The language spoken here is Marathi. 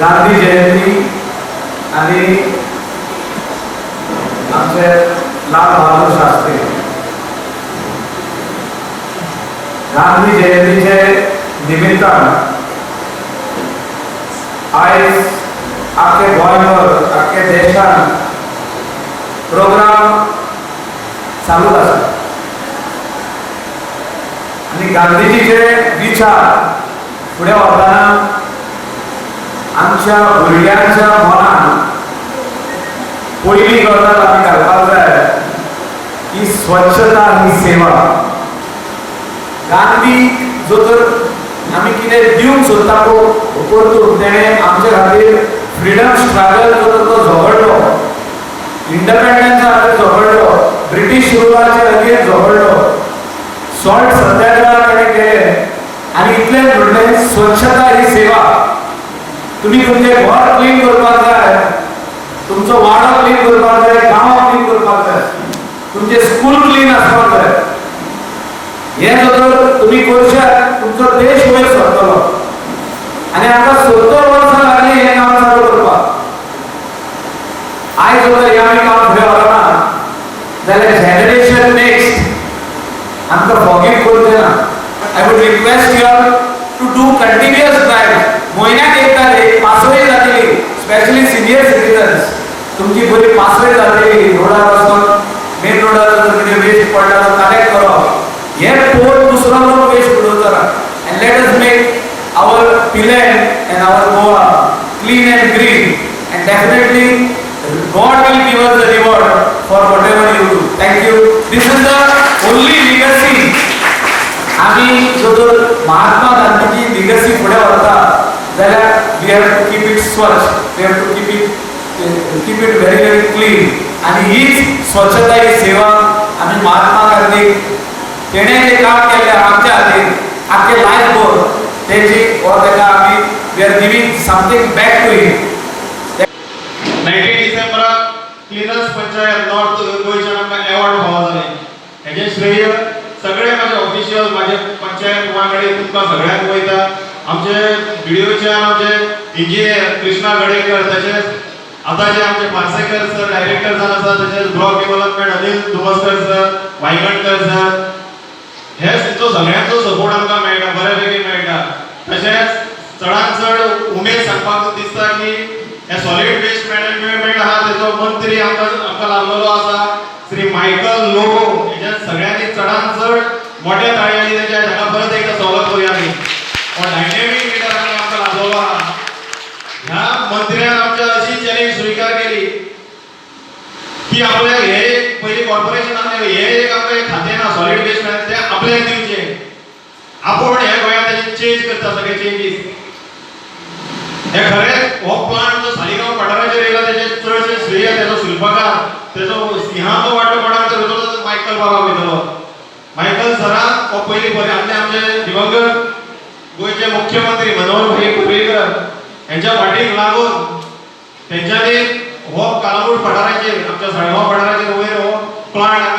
गांधी जयंती आणि आमचे लाल बहादूर शास्त्री गांधी जयंतीचे निमित्तान आज आख्खे गोंयभर आख्खे देशान प्रोग्राम चालू आसा आणि गांधीजीचे विचार फुडें व्हरताना आमच्या भुरग्यांच्या मनान पयली गजाल आमी घालपाक जाय की स्वच्छता ही सेवा. गांधी जो तर आमी कितें दिवंक सोदता परतून तेणें आमचे खातीर फ्रिडम स्ट्रगल जो तर तो झगडलो, इंडिपेंडन्सा खातीर झगडलो, ब्रिटीश रुलाचे अगेन्स्ट झगडलो, सॉल्ट सत्याग्रह ताणें केले आनी इतलें म्हणलें स्वच्छता ही सेवा. तुम्ही तुमचे घर क्लीन करपाक जाय, तुमचो वाडो क्लीन करपाक जाय, गांव क्लीन करपाक जाय, तुमचे स्कूल क्लीन आसपाक जाय. हे जर तुम्ही करशात तुमचो देश वयर सरतलो. आनी आमकां 70 वर्सां लागली हें काम चालू करपाक. आयज जर हें आमी काम फुडें व्हरना जाल्यार जनरेशन नेक्स्ट आमकां फॉरगिव करचें ना. I would request you all to do continuous drive. महिन्याक एकदा एक पासवय जातली, स्पेशली सिनियर सिटीजन्स. तुमची बरी पासवय जातली, रोडार वचून मेन रोडार जर कितें वेस्ट पडला तो कलेक्ट करप. हे पळोवन दुसरो लोक वेस्ट उडोवचो. And let us make our Pilerne and our Goa clean and green and definitely God will give us the reward for whatever you do. Thank you. This is the only legacy. आम्ही जो महात्मा गांधीची legacy पुढे व्हरता जाल्यार we have to keep it स्वच्छ, we have to keep it very very clean. आणि हीच स्वच्छता ही सेवा आम्ही महात्मा गांधी तेणे जे काम केले आमच्या खातीर आख्खे लायफ भर तेची तेका आमी we are giving something back to him. 19 डिसेंबराक क्लीनर्स पंचायत नॉर्थ गोयच्यान आमकां अवॉर्ड फावो जाले. हेजे श्रेय सगळे माझे ऑफिशियल माझे पंचायत वांगडी तुमकां सगळ्यांक वयता. आमचे व्हिडिओचे आमचे इंजिनियर कृष्णा गडेकर, तशेंच आतां जे आमचे पार्सेकर सर डायरेक्टर जावन आसा, तशेंच block development Anil Dumaskar sir, Waigankar sir, हे तुमचो सगळ्यांचो सपोर्ट आमकां मेळटा, बऱ्यापैकी मेळटा. तशेंच चडांत चड उमेद सांगपाक दिसता की हे सॉलिड वेस्ट मॅनेजमेंट आहा तेजो मंत्री आमकां लाभलेलो आसा श्री मायकल लोबो. हेच्या सगळ्यांनी चडांत चड मोठ्या ताळयांनी तेच्या हाका परत एकदा स्वागत करूया आमी. पण डायनेमिक लिडरांनी आमकां लाभलेलो आहा. ह्या मंत्र्यान आमच्या अशी चॅलेंज स्वीकार केली की आपल्याक हे पयली कॉर्पोरेशनान हे एक आमकां खातें ना सॉलिड वेस्ट मॅनेजमेंट तें आपल्याक दिवचें. आपूण हे गोंयांत तेजे चेंज करता सगळे चेंजीस. हे खरेंच हो प्लांट जो सालिगांव पठाराचेर येयला तेजे चडशे श्रेय तेजो शिल्पकार तेजो सिंहाचो वांटो कोणाक तर तो मायकल बाबा वयतलो. मायकल सरान हो पयली बरे आमचे दिवंगत गोंयचे मुख्यमंत्री मनोहर भाई पर्रीकर हेंच्या वाटेक लागून तेंच्यांनी हो कालावूड पठाराचेर आमच्या साळगांव पठाराचेर वयर हो प्लांट